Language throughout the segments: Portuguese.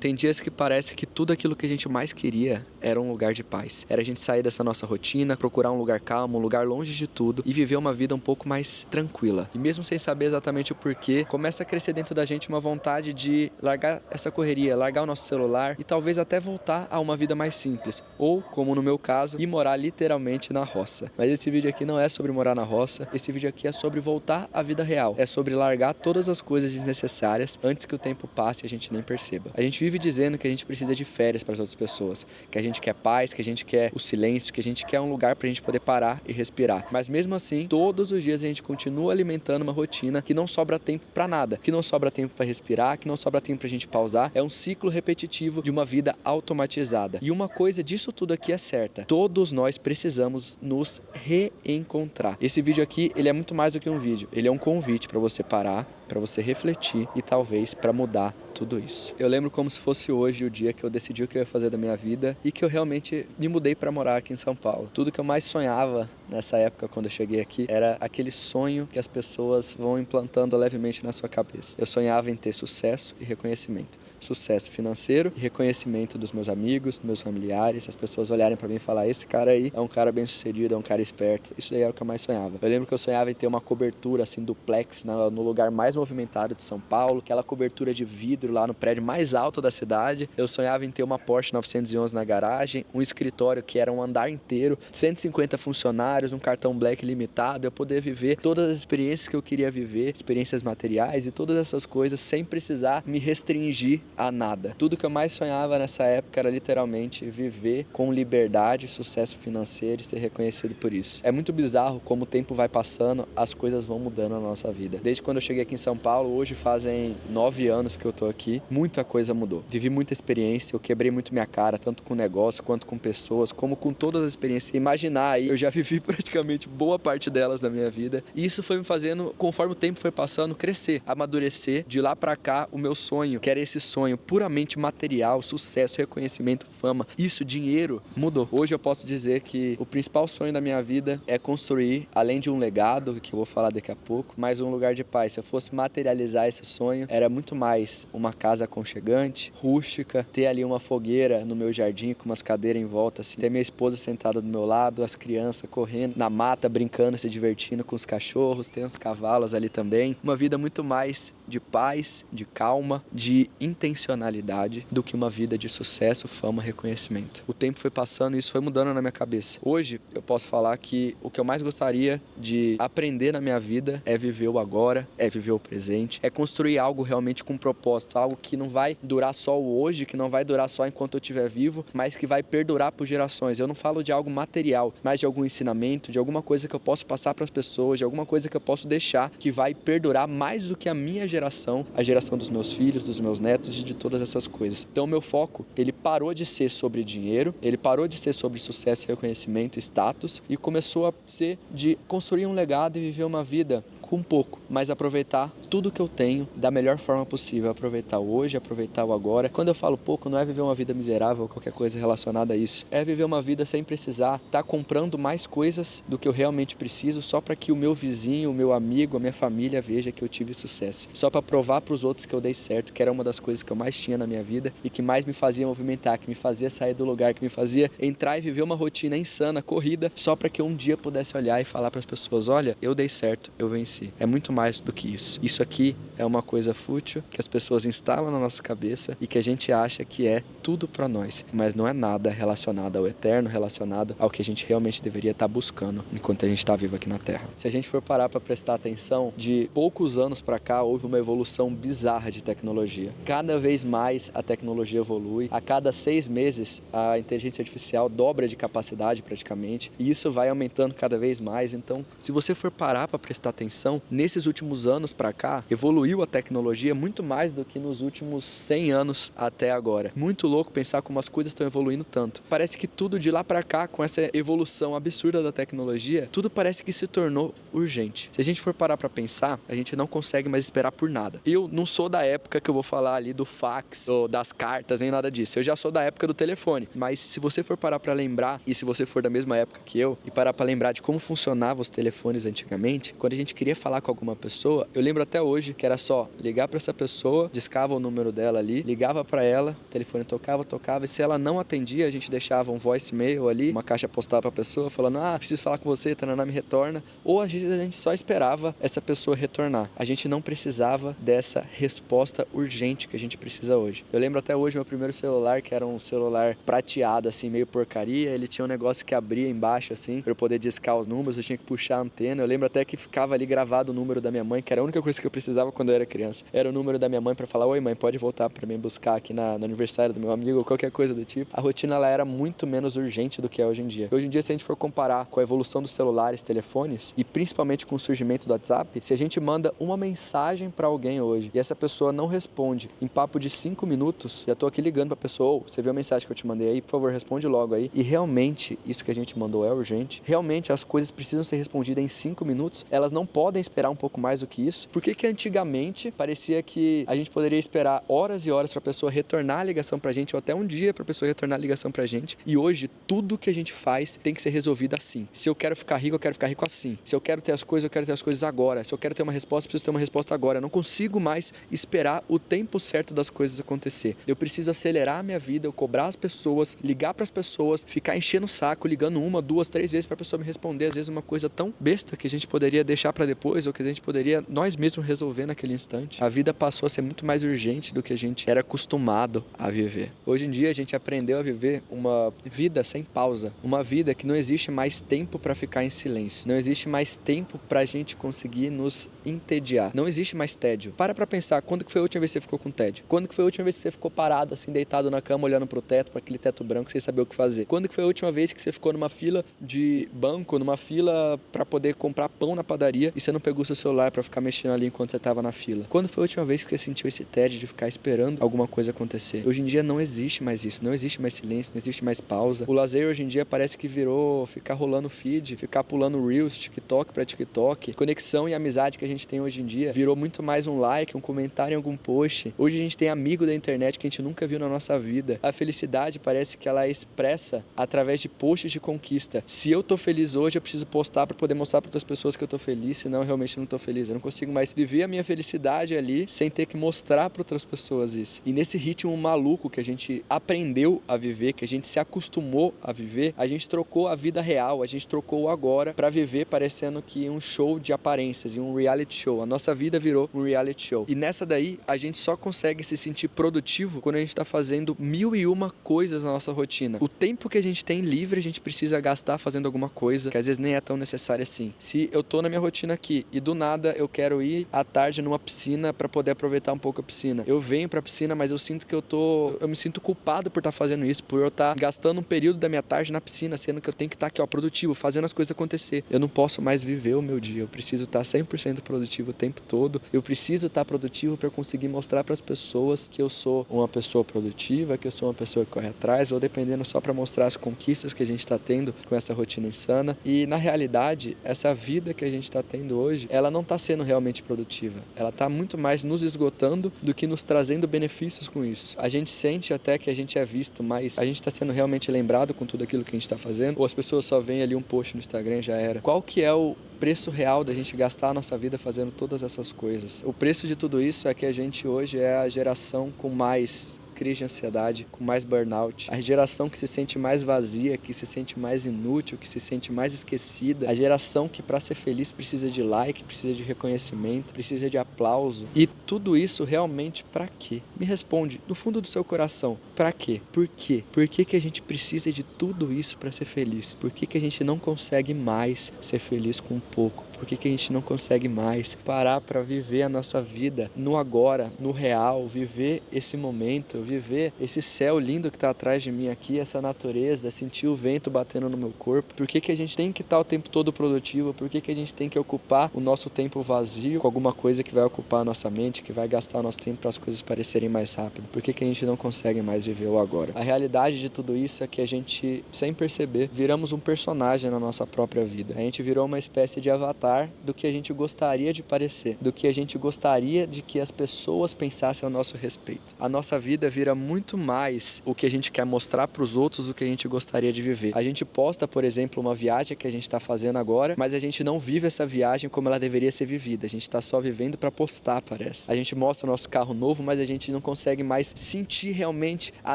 Tem dias que parece que tudo aquilo que a gente mais queria era um lugar de paz. Era a gente sair dessa nossa rotina, procurar um lugar calmo, um lugar longe de tudo e viver uma vida um pouco mais tranquila. E mesmo sem saber exatamente o porquê, começa a crescer dentro da gente uma vontade de largar essa correria, largar o nosso celular e talvez até voltar a uma vida mais simples. Ou, como no meu caso, ir morar literalmente na roça. Mas esse vídeo aqui não é sobre morar na roça, esse vídeo aqui é sobre voltar à vida real. É sobre largar todas as coisas desnecessárias antes que o tempo passe e a gente nem perceba. A gente vive dizendo que a gente precisa de férias para as outras pessoas, que a gente quer paz, que a gente quer o silêncio, que a gente quer um lugar para a gente poder parar e respirar. Mas mesmo assim, todos os dias a gente continua alimentando uma rotina que não sobra tempo para nada, que não sobra tempo para respirar, que não sobra tempo para a gente pausar. É um ciclo repetitivo de uma vida automatizada. E uma coisa disso tudo aqui é certa: todos nós precisamos nos reencontrar. Esse vídeo aqui, ele é muito mais do que um vídeo. Ele é um convite para você parar, para você refletir e talvez para mudar tudo isso. Eu lembro como se fosse hoje o dia que eu decidi o que eu ia fazer da minha vida e que eu realmente me mudei para morar aqui em São Paulo. Tudo que eu mais sonhava nessa época, quando eu cheguei aqui, era aquele sonho que as pessoas vão implantando levemente na sua cabeça. Eu sonhava em ter sucesso e reconhecimento. Sucesso financeiro e reconhecimento dos meus amigos, dos meus familiares, as pessoas olharem para mim e falar: esse cara aí é um cara bem sucedido, é um cara esperto. Isso daí era o que eu mais sonhava. Eu lembro que eu sonhava em ter uma cobertura assim duplex no lugar mais movimentado de São Paulo, aquela cobertura de vidro lá no prédio mais alto da cidade. Eu sonhava em ter uma Porsche 911 na garagem, um escritório que era um andar inteiro, 150 funcionários, um cartão Black limitado, eu poder viver todas as experiências que eu queria viver, experiências materiais e todas essas coisas sem precisar me restringir a nada. Tudo que eu mais sonhava nessa época era literalmente viver com liberdade, sucesso financeiro e ser reconhecido por isso. É muito bizarro como o tempo vai passando, as coisas vão mudando na nossa vida. Desde quando eu cheguei aqui em São Paulo, hoje fazem 9 anos que eu tô aqui, muita coisa mudou. Vivi muita experiência, eu quebrei muito minha cara, tanto com negócio, quanto com pessoas, como com todas as experiências. Imaginar aí, eu já vivi praticamente boa parte delas na minha vida. E isso foi me fazendo, conforme o tempo foi passando, crescer, amadurecer. De lá pra cá, o meu sonho, que era esse sonho puramente material, sucesso, reconhecimento, fama, isso, dinheiro, mudou. Hoje eu posso dizer que o principal sonho da minha vida é construir, além de um legado, que eu vou falar daqui a pouco, mais um lugar de paz. Se eu fosse materializar esse sonho, era muito mais uma casa aconchegante, rústica, ter ali uma fogueira no meu jardim com umas cadeiras em volta, assim, ter minha esposa sentada do meu lado, as crianças correndo na mata, brincando, se divertindo com os cachorros, ter uns cavalos ali também. Uma vida muito mais de paz, de calma, de intencionalidade do que uma vida de sucesso, fama, reconhecimento. O tempo foi passando e isso foi mudando na minha cabeça. Hoje eu posso falar que o que eu mais gostaria de aprender na minha vida é viver o agora, é viver o presente, é construir algo realmente com propósito, algo que não vai durar só o hoje, que não vai durar só enquanto eu estiver vivo, mas que vai perdurar por gerações. Eu não falo de algo material, mas de algum ensinamento, de alguma coisa que eu posso passar para as pessoas, de alguma coisa que eu posso deixar que vai perdurar mais do que a minha geração, a geração dos meus filhos, dos meus netos e de todas essas coisas. Então, meu foco, ele parou de ser sobre dinheiro, ele parou de ser sobre sucesso, reconhecimento, status e começou a ser de construir um legado e viver uma vida com pouco, mas aproveitar tudo que eu tenho da melhor forma possível, aproveitar hoje, aproveitar o agora. Quando eu falo pouco, não é viver uma vida miserável ou qualquer coisa relacionada a isso, é viver uma vida sem precisar estar comprando mais coisas do que eu realmente preciso só para que o meu vizinho, o meu amigo, a minha família veja que eu tive sucesso, só para provar para os outros que eu dei certo, que era uma das coisas que eu mais tinha na minha vida e que mais me fazia movimentar, que me fazia sair do lugar, que me fazia entrar e viver uma rotina insana, corrida, só para que eu um dia pudesse olhar e falar para as pessoas: olha, eu dei certo, eu venci. É muito mais do que isso. Isso aqui é uma coisa fútil que as pessoas instalam na nossa cabeça e que a gente acha que é tudo para nós, mas não é nada relacionado ao eterno, relacionado ao que a gente realmente deveria estar buscando enquanto a gente está vivo aqui na Terra. Se a gente for parar para prestar atenção, de poucos anos para cá houve uma evolução bizarra de tecnologia. Cada vez mais a tecnologia evolui. A cada 6 meses a inteligência artificial dobra de capacidade praticamente e isso vai aumentando cada vez mais. Então, se você for parar para prestar atenção, nesses últimos anos para cá, evoluiu a tecnologia muito mais do que nos últimos 100 anos até agora. Muito louco pensar como as coisas estão evoluindo tanto. Parece que tudo de lá para cá, com essa evolução absurda da tecnologia, tudo parece que se tornou urgente. Se a gente for parar para pensar, a gente não consegue mais esperar por nada. Eu não sou da época que eu vou falar ali do fax, ou das cartas, nem nada disso. Eu já sou da época do telefone. Mas se você for parar para lembrar, e se você for da mesma época que eu, e parar para lembrar de como funcionavam os telefones antigamente, quando a gente queria falar com alguma pessoa, eu lembro até até hoje que era só ligar para essa pessoa, discava o número dela ali, ligava para ela, o telefone tocava, e se ela não atendia, a gente deixava um voicemail ali, uma caixa postal para a pessoa, falando, preciso falar com você, Tananá, me retorna. Ou às vezes a gente só esperava essa pessoa retornar. A gente não precisava dessa resposta urgente que a gente precisa hoje. Eu lembro até hoje meu primeiro celular, que era um celular prateado, assim, meio porcaria, ele tinha um negócio que abria embaixo, assim, para eu poder discar os números, eu tinha que puxar a antena. Eu lembro até que ficava ali gravado o número da minha mãe, que era a única coisa que eu precisava quando eu era criança. Era o número da minha mãe para falar, oi mãe, pode voltar para mim buscar aqui no aniversário do meu amigo, ou qualquer coisa do tipo. A rotina, ela era muito menos urgente do que é hoje em dia. Hoje em dia, se a gente for comparar com a evolução dos celulares, telefones, e principalmente com o surgimento do WhatsApp, se a gente manda uma mensagem para alguém hoje e essa pessoa não responde em papo de 5 minutos, já tô aqui ligando pra pessoa, você viu a mensagem que eu te mandei aí? Por favor, responde logo aí. E realmente, isso que a gente mandou é urgente. Realmente, as coisas precisam ser respondidas em 5 minutos. Elas não podem esperar um pouco mais do que isso. Por que antigamente parecia que a gente poderia esperar horas e horas pra pessoa retornar a ligação pra gente, ou até um dia pra pessoa retornar a ligação pra gente? E hoje, tudo que a gente faz tem que ser resolvido assim. Se eu quero ficar rico, eu quero ficar rico assim. Se eu quero ter as coisas, eu quero ter as coisas agora. Se eu quero ter uma resposta, eu preciso ter uma resposta agora. Eu não consigo mais esperar o tempo certo das coisas acontecer. Eu preciso acelerar a minha vida, eu cobrar as pessoas, ligar para as pessoas, ficar enchendo o saco, ligando 1, 2, 3 vezes para a pessoa me responder, às vezes uma coisa tão besta que a gente poderia deixar para depois, ou que a gente poderia nós mesmos resolver naquele instante. A vida passou a ser muito mais urgente do que a gente era acostumado a viver. Hoje em dia a gente aprendeu a viver uma vida sem pausa, uma vida que não existe mais tempo para ficar em silêncio, não existe mais tempo para a gente conseguir nos entediar, não existe mais tédio. Para pensar, quando que foi a última vez que você ficou com tédio? Quando que foi a última vez que você ficou parado assim, deitado na cama, olhando pro teto, para aquele teto branco, sem saber o que fazer? Quando que foi a última vez que você ficou numa fila de banco, numa fila para poder comprar pão na padaria e você não pegou seu celular para ficar mexendo ali enquanto você tava na fila? Quando foi a última vez que você sentiu esse tédio de ficar esperando alguma coisa acontecer? Hoje em dia não existe mais isso, não existe mais silêncio, não existe mais pausa. O lazer hoje em dia parece que virou ficar rolando feed, ficar pulando Reels, TikTok para TikTok. Conexão e amizade que a gente tem hoje em dia virou muito mais um like, um comentário em algum post. Hoje a gente tem amigo da internet que a gente nunca viu na nossa vida. A felicidade parece que ela é expressa através de posts de conquista. Se eu tô feliz hoje, eu preciso postar para poder mostrar para outras pessoas que eu tô feliz, senão eu realmente não tô feliz. Eu não consigo mais viver a minha felicidade ali sem ter que mostrar para outras pessoas isso. E nesse ritmo maluco que a gente aprendeu a viver, que a gente se acostumou a viver, a gente trocou a vida real, a gente trocou o agora para viver parecendo que um show de aparências e um reality show. A nossa vida virou um reality show. E nessa daí, a gente só consegue se sentir produtivo quando a gente está fazendo 1001 coisas na nossa rotina. O tempo que a gente tem livre, a gente precisa gastar fazendo alguma coisa que às vezes nem é tão necessária assim. Se eu tô na minha rotina aqui e do nada eu quero ir à tarde numa piscina para poder aproveitar um pouco a piscina. Eu venho pra piscina, mas eu sinto que eu me sinto culpado por estar fazendo isso, por eu estar gastando um período da minha tarde na piscina, sendo que eu tenho que estar aqui, ó, produtivo, fazendo as coisas acontecer. Eu não posso mais viver o meu dia, eu preciso estar 100% produtivo o tempo todo. Eu preciso estar produtivo para conseguir mostrar para as pessoas que eu sou uma pessoa produtiva, que eu sou uma pessoa que corre atrás, ou dependendo só para mostrar as conquistas que a gente está tendo com essa rotina insana. E na realidade, essa vida que a gente está tendo hoje, ela não está sendo realmente produtiva. Ela está muito mais nos esgotando do que nos trazendo benefícios com isso. A gente sente até que a gente é visto, mas a gente está sendo realmente lembrado com tudo aquilo que a gente está fazendo, ou as pessoas só veem ali um post no Instagram e já era. Qual que é o preço real da gente gastar a nossa vida fazendo todas essas coisas? O preço de tudo isso é que a gente hoje é a geração com mais crise de ansiedade, com mais burnout, a geração que se sente mais vazia, que se sente mais inútil, que se sente mais esquecida, a geração que para ser feliz precisa de like, precisa de reconhecimento, precisa de aplauso. E tudo isso realmente para quê? Me responde, no fundo do seu coração, para quê? Por quê? Por que que a gente precisa de tudo isso para ser feliz? Por que que a gente não consegue mais ser feliz com pouco? Por que que a gente não consegue mais parar para viver a nossa vida no agora, no real, viver esse momento, viver esse céu lindo que está atrás de mim aqui, essa natureza, sentir o vento batendo no meu corpo? Por que que a gente tem que estar o tempo todo produtivo? Por que que a gente tem que ocupar o nosso tempo vazio com alguma coisa que vai ocupar a nossa mente, que vai gastar o nosso tempo para as coisas parecerem mais rápido? Por que que a gente não consegue mais viver o agora? A realidade de tudo isso é que a gente, sem perceber, viramos um personagem na nossa própria vida. A gente virou uma espécie de avatar do que a gente gostaria de parecer, do que a gente gostaria de que as pessoas pensassem ao nosso respeito. A nossa vida vira muito mais o que a gente quer mostrar para os outros do que a gente gostaria de viver. A gente posta, por exemplo, uma viagem que a gente está fazendo agora, mas a gente não vive essa viagem como ela deveria ser vivida. A gente está só vivendo para postar, parece. A gente mostra o nosso carro novo, mas a gente não consegue mais sentir realmente a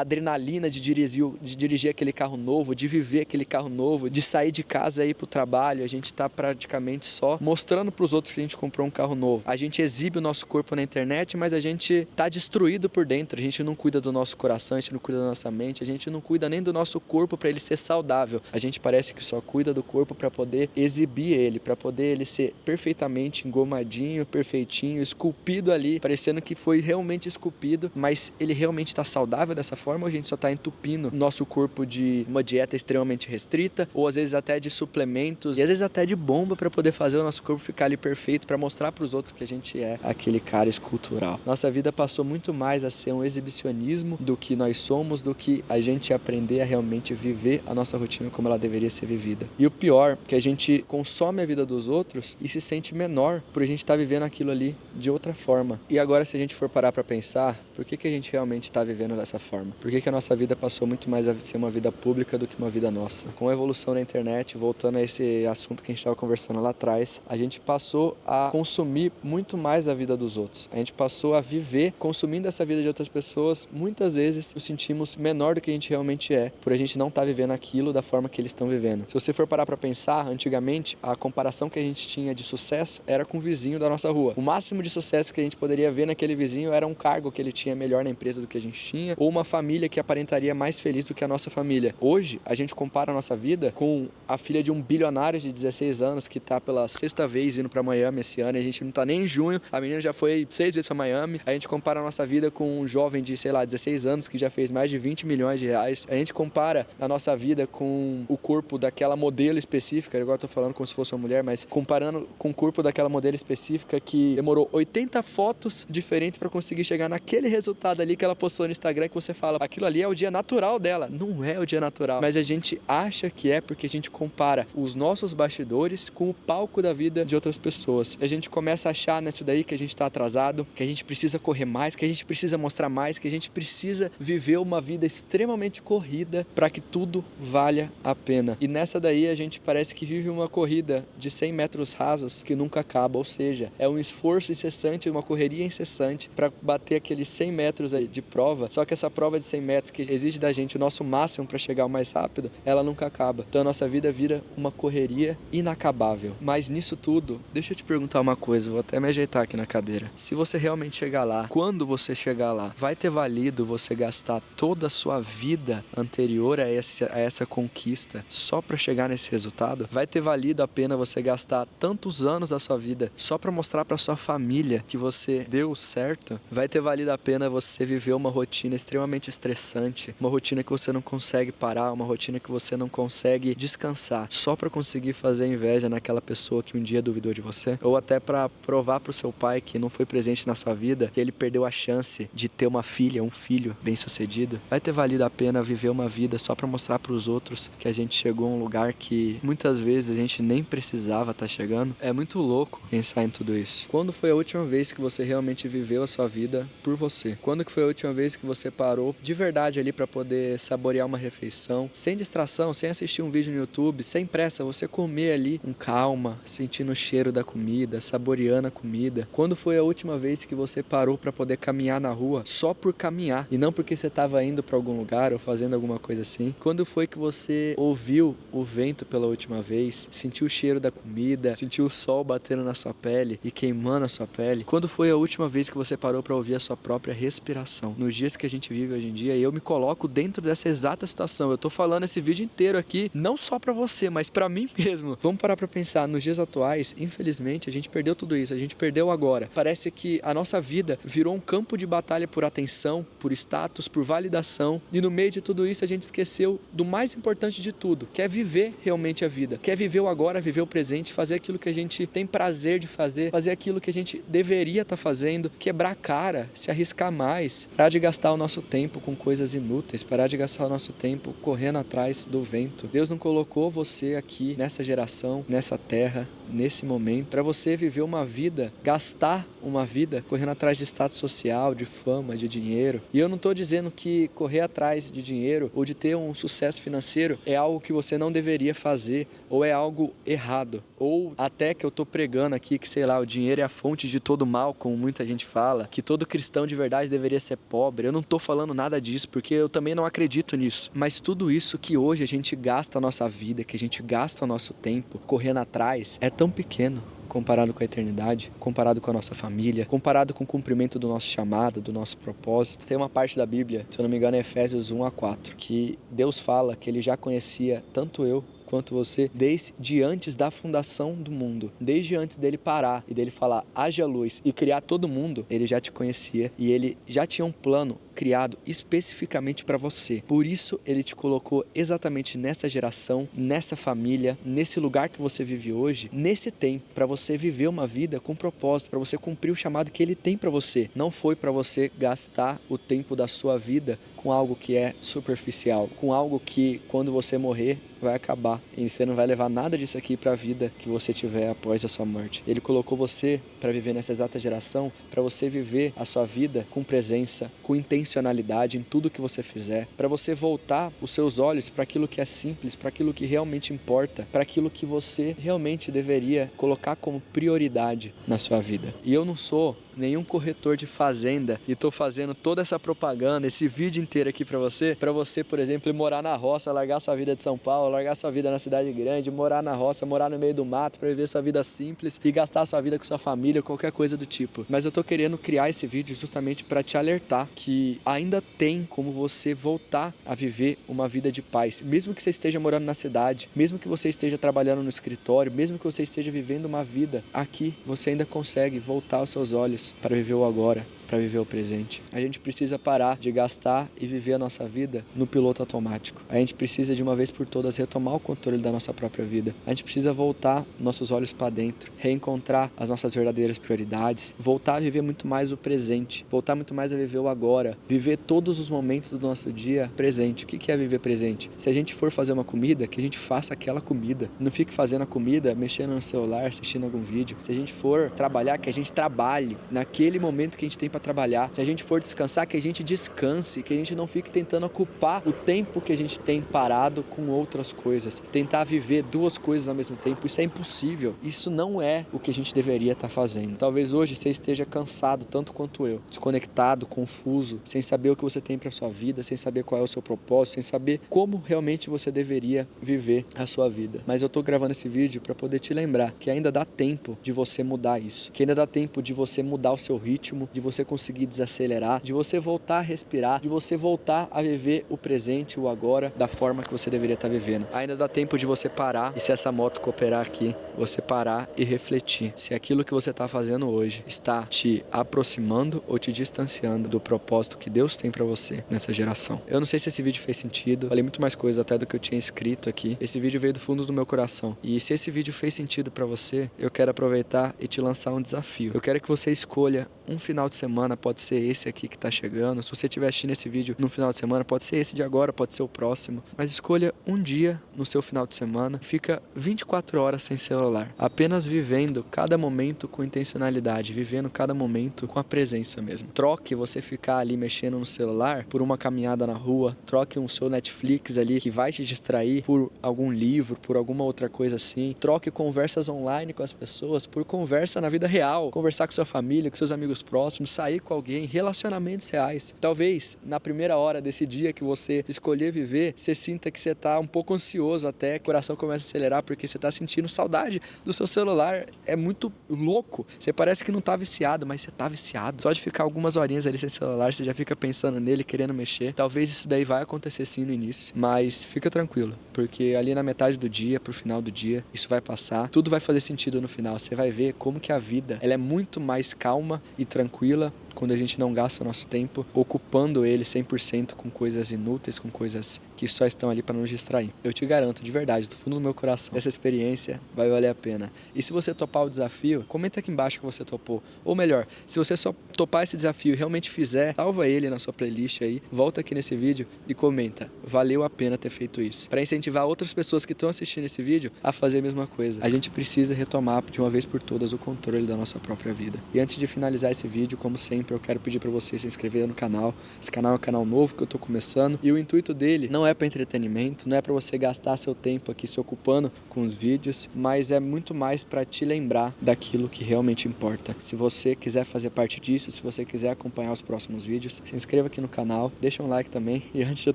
adrenalina de dirigir aquele carro novo, de viver aquele carro novo, de sair de casa e ir pro trabalho. A gente está praticamente só mostrando para os outros que a gente comprou um carro novo. A gente exibe o nosso corpo na internet, mas a gente tá destruído por dentro. A gente não cuida do nosso coração, a gente não cuida da nossa mente, a gente não cuida nem do nosso corpo para ele ser saudável. A gente parece que só cuida do corpo para poder exibir ele, para poder ele ser perfeitamente engomadinho, perfeitinho, esculpido ali, parecendo que foi realmente esculpido, mas ele realmente está saudável dessa forma ou a gente só está entupindo nosso corpo de uma dieta extremamente restrita ou às vezes até de suplementos e às vezes até de bomba para poder fazer o nosso corpo ficar ali perfeito, para mostrar para os outros que a gente é aquele cara escultural. Nossa vida passou muito mais a ser um exibicionismo do que nós somos, do que a gente aprender a realmente viver a nossa rotina como ela deveria ser vivida. E o pior, que a gente consome a vida dos outros e se sente menor por a gente estar vivendo aquilo ali de outra forma. E agora, se a gente for parar para pensar, por que a gente realmente está vivendo dessa forma? Por que a nossa vida passou muito mais a ser uma vida pública do que uma vida nossa? Com a evolução da internet, voltando a esse assunto que a gente estava conversando lá atrás, a gente passou a consumir muito mais a vida dos outros. A gente passou a viver consumindo essa vida de outras pessoas. Muitas vezes nos sentimos menor do que a gente realmente é, por a gente não estar vivendo aquilo da forma que eles estão vivendo. Se você for parar para pensar, antigamente a comparação que a gente tinha de sucesso era com o vizinho da nossa rua. O máximo de sucesso que a gente poderia ver naquele vizinho era um cargo que ele tinha melhor na empresa do que a gente tinha, ou uma família que aparentaria mais feliz do que a nossa família. Hoje, a gente compara a nossa vida com a filha de um bilionário de 16 anos que está pela sexta vez indo para Miami esse ano, e a gente não está nem em junho, a menina já foi 6 vezes para Miami. A gente compara a nossa vida com um jovem de, 16 anos que já fez mais de 20 milhões de reais. A gente compara a nossa vida com o corpo daquela modelo específica, agora eu tô falando como se fosse uma mulher, mas comparando com o corpo daquela modelo específica que demorou 80 fotos diferentes para conseguir chegar naquele resultado ali que ela postou no Instagram, que você fala, aquilo ali é o dia natural dela. Não é o dia natural, mas a gente acha que é porque a gente compara os nossos bastidores com o palco da vida de outras pessoas. A gente começa a achar nisso daí que a gente tá atrasado, que a gente precisa correr mais, que a gente precisa mostrar mais, que a gente precisa viver uma vida extremamente corrida para que tudo valha a pena. E nessa daí a gente parece que vive uma corrida de 100 metros rasos que nunca acaba, ou seja, é um esforço incessante, uma correria incessante para bater aqueles 100 metros aí de prova, só que essa prova de 100 metros que exige da gente o nosso máximo para chegar o mais rápido, ela nunca acaba. Então a nossa vida vira uma correria inacabável. Mas nisso tudo, deixa eu te perguntar uma coisa, vou até me ajeitar aqui na cadeira. Se você realmente chegar lá, quando você chegar lá, vai ter valido você gastar toda a sua vida anterior a essa conquista só para chegar nesse resultado? Vai ter valido a pena você gastar tantos anos da sua vida só para mostrar para sua família que você deu certo? Vai ter valido a pena você viver uma rotina extremamente estressante, uma rotina que você não consegue parar, uma rotina que você não consegue descansar, só para conseguir fazer inveja naquela pessoa que um dia duvidou de você? Ou até para provar para o seu pai que não foi presente na sua vida, que ele perdeu a chance de ter uma filha, um filho bem-sucedido? Vai ter valido a pena viver uma vida só para mostrar para os outros que a gente chegou a um lugar que muitas vezes a gente nem precisava estar chegando? É muito louco pensar em tudo isso. Quando foi a última vez que você realmente viveu a sua vida por você? Quando que foi a última vez que você parou de verdade ali para poder saborear uma refeição, sem distração, sem assistir um vídeo no YouTube, sem pressa, você comer ali com calma, sentindo o cheiro da comida, saboreando a comida? Quando foi a última vez que você parou para poder caminhar na rua só por caminhar e não porque você estava indo para algum lugar ou fazendo alguma coisa assim? Quando foi que você ouviu o vento pela última vez, sentiu o cheiro da comida, sentiu o sol batendo na sua pele e queimando a sua pele? Quando foi a última vez que você parou para ouvir a sua própria respiração? Nos dias que a gente vive hoje em dia, eu me coloco dentro dessa exata situação. Eu tô falando esse vídeo inteiro aqui não só para você, mas para mim mesmo. Vamos parar para pensar, nos dias atuais, infelizmente, a gente perdeu tudo isso, a gente perdeu agora. Parece que a nossa vida virou um campo de batalha por atenção, por status, por validação, e no meio de tudo isso a gente esqueceu do mais importante de tudo, que é viver realmente a vida, que é viver o agora, viver o presente, fazer aquilo que a gente tem prazer de fazer, fazer aquilo que a gente deveria estar fazendo, quebrar a cara, se arriscar mais, parar de gastar o nosso tempo com coisas inúteis, parar de gastar o nosso tempo correndo atrás do vento. Deus não colocou você aqui nessa geração, nessa terra, nesse momento, para você viver uma vida, gastar uma vida correndo atrás de status social, de fama, de dinheiro. E eu não estou dizendo que correr atrás de dinheiro ou de ter um sucesso financeiro é algo que você não deveria fazer ou é algo errado. Ou até que eu estou pregando aqui que, sei lá, o dinheiro é a fonte de todo mal, como muita gente fala, que todo cristão de verdade deveria ser pobre. Eu não estou falando nada disso, porque eu também não acredito nisso. Mas tudo isso que hoje a gente gasta a nossa vida, que a gente gasta o nosso tempo correndo atrás, é tão pequeno comparado com a eternidade, comparado com a nossa família, comparado com o cumprimento do nosso chamado, do nosso propósito. Tem uma parte da Bíblia, se eu não me engano é Efésios 1-4, que Deus fala que Ele já conhecia tanto eu quanto você, desde antes da fundação do mundo, desde antes dele parar e dele falar, haja luz e criar todo mundo, ele já te conhecia e ele já tinha um plano criado especificamente para você. Por isso ele te colocou exatamente nessa geração, nessa família, nesse lugar que você vive hoje, nesse tempo, para você viver uma vida com propósito, para você cumprir o chamado que ele tem para você. Não foi para você gastar o tempo da sua vida com algo que é superficial, com algo que quando você morrer vai acabar e você não vai levar nada disso aqui para a vida que você tiver após a sua morte. Ele colocou você para viver nessa exata geração, para você viver a sua vida com presença, com intencionalidade em tudo que você fizer, para você voltar os seus olhos para aquilo que é simples, para aquilo que realmente importa, para aquilo que você realmente deveria colocar como prioridade na sua vida. E eu não sou nenhum corretor de fazenda e tô fazendo toda essa propaganda, esse vídeo inteiro aqui para você, por exemplo, ir morar na roça, largar sua vida de São Paulo, largar sua vida na cidade grande, morar na roça, morar no meio do mato para viver sua vida simples e gastar sua vida com sua família, qualquer coisa do tipo. Mas eu tô querendo criar esse vídeo justamente para te alertar que ainda tem como você voltar a viver uma vida de paz, mesmo que você esteja morando na cidade, mesmo que você esteja trabalhando no escritório, mesmo que você esteja vivendo uma vida aqui, você ainda consegue voltar os seus olhos para viver o agora, para viver o presente. A gente precisa parar de gastar e viver a nossa vida no piloto automático. A gente precisa de uma vez por todas retomar o controle da nossa própria vida. A gente precisa voltar nossos olhos para dentro, reencontrar as nossas verdadeiras prioridades, voltar a viver muito mais o presente, voltar muito mais a viver o agora, viver todos os momentos do nosso dia presente. O que é viver presente? Se a gente for fazer uma comida, que a gente faça aquela comida. Não fique fazendo a comida, mexendo no celular, assistindo algum vídeo. Se a gente for trabalhar, que a gente trabalhe naquele momento que a gente tem para trabalhar. Se a gente for descansar, que a gente descanse, que a gente não fique tentando ocupar o tempo que a gente tem parado com outras coisas. Tentar viver duas coisas ao mesmo tempo, isso é impossível. Isso não é o que a gente deveria estar fazendo. Talvez hoje você esteja cansado, tanto quanto eu, desconectado, confuso, sem saber o que você tem para sua vida, sem saber qual é o seu propósito, sem saber como realmente você deveria viver a sua vida. Mas eu tô gravando esse vídeo para poder te lembrar que ainda dá tempo de você mudar isso, que ainda dá tempo de você mudar o seu ritmo, de você conseguir desacelerar, de você voltar a respirar, de você voltar a viver o presente, o agora, da forma que você deveria estar vivendo. Ainda dá tempo de você parar, e se essa moto cooperar aqui, você parar e refletir se aquilo que você está fazendo hoje está te aproximando ou te distanciando do propósito que Deus tem para você nessa geração. Eu não sei se esse vídeo fez sentido, falei muito mais coisa até do que eu tinha escrito aqui. Esse vídeo veio do fundo do meu coração. E se esse vídeo fez sentido para você, eu quero aproveitar e te lançar um desafio. Eu quero que você escolha um final de semana, pode ser esse aqui que tá chegando. Se você estiver assistindo esse vídeo no final de semana, pode ser esse de agora, pode ser o próximo. Mas escolha um dia no seu final de semana, fica 24 horas sem celular, apenas vivendo cada momento com intencionalidade, vivendo cada momento com a presença mesmo. Troque você ficar ali mexendo no celular por uma caminhada na rua, troque um seu Netflix ali que vai te distrair por algum livro, por alguma outra coisa assim. Troque conversas online com as pessoas por conversa na vida real, conversar com sua família, com seus amigos próximos, sair com alguém, relacionamentos reais. Talvez na primeira hora desse dia que você escolher viver, você sinta que você tá um pouco ansioso até, o coração começa a acelerar porque você tá sentindo saudade do seu celular. É muito louco. Você parece que não tá viciado, mas você tá viciado. Só de ficar algumas horinhas ali sem celular, você já fica pensando nele, querendo mexer. Talvez isso daí vai acontecer sim no início, mas fica tranquilo, porque ali na metade do dia, pro final do dia, isso vai passar. Tudo vai fazer sentido no final. Você vai ver como que a vida, ela é muito mais calma e tranquila quando a gente não gasta o nosso tempo ocupando ele 100% com coisas inúteis, com coisas que só estão ali para nos distrair. Eu te garanto, de verdade, do fundo do meu coração, essa experiência vai valer a pena. E se você topar o desafio, comenta aqui embaixo que você topou. Ou melhor, se você só topar esse desafio e realmente fizer, salva ele na sua playlist aí, volta aqui nesse vídeo e comenta. Valeu a pena ter feito isso. Para incentivar outras pessoas que estão assistindo esse vídeo a fazer a mesma coisa. A gente precisa retomar de uma vez por todas o controle da nossa própria vida. E antes de finalizar esse vídeo, como sempre, eu quero pedir para você se inscrever no canal. Esse canal é um canal novo que eu tô começando e o intuito dele não é para entretenimento, não é para você gastar seu tempo aqui se ocupando com os vídeos, mas é muito mais para te lembrar daquilo que realmente importa. Se você quiser fazer parte disso, se você quiser acompanhar os próximos vídeos, se inscreva aqui no canal, deixa um like também e antes de eu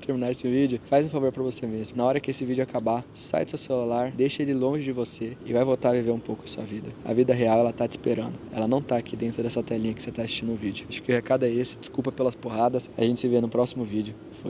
terminar esse vídeo, faz um favor para você mesmo. Na hora que esse vídeo acabar, sai do seu celular, deixa ele longe de você e vai voltar a viver um pouco a sua vida. A vida real, ela tá te esperando. Ela não tá aqui dentro dessa telinha que você tá assistindo o vídeo. Acho que o recado é esse. Desculpa pelas porradas. A gente se vê no próximo vídeo. Foi.